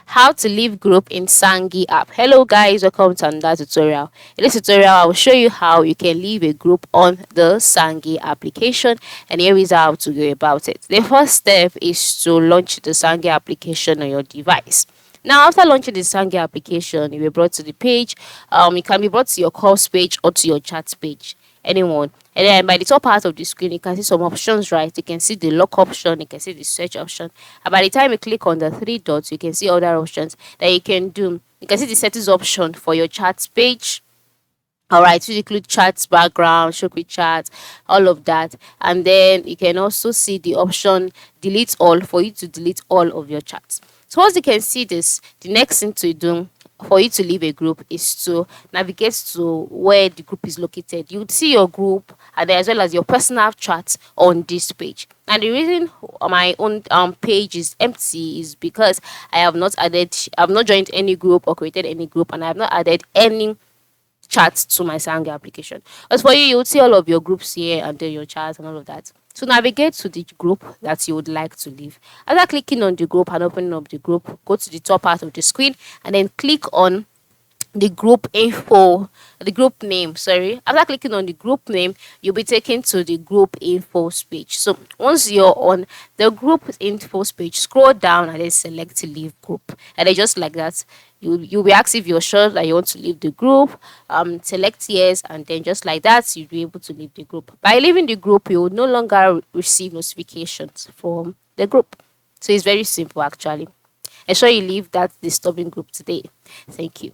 how to leave group in Zangi app. Hello guys, welcome to another tutorial. In this tutorial, I will show you how you can leave a group on the Zangi application, and here is how to go about it. The first step is to launch the Zangi application on your device. Now, after launching the Zangi application, you will be brought to the page. It can be brought to your course page or to your chat page, anyone. And then by the top part of the screen, you can see some options, right? You can see the lock option, you can see the search option. And by the time you click on the three dots, you can see other options that you can do. You can see the settings option for your chat page. All right, so you include chats, background, show quick chat, all of that. And then you can also see the option delete all for you to delete all of your chats. So once you can see this, the next thing to do for you to leave a group is to navigate to where the group is located. You would see your group and as well as your personal chat on this page. And the reason my own page is empty is because I have not joined any group or created any group, and I have not added any chat to my Zangi application. As for you, you would see all of your groups here and then your chats and all of that. So navigate to the group that you would like to leave. After clicking on the group and opening up the group, go to the top part of the screen and then click on the group info, the group name. Sorry. After clicking on the group name, you'll be taken to the group info page. So once you're on the group info page, scroll down and then select leave group. And then just like that, you'll be asked if you're sure that you want to leave the group. Select yes, and then just like that, you'll be able to leave the group. By leaving the group, you will no longer receive notifications from the group. So it's very simple actually. Ensure you leave that disturbing group today. Thank you.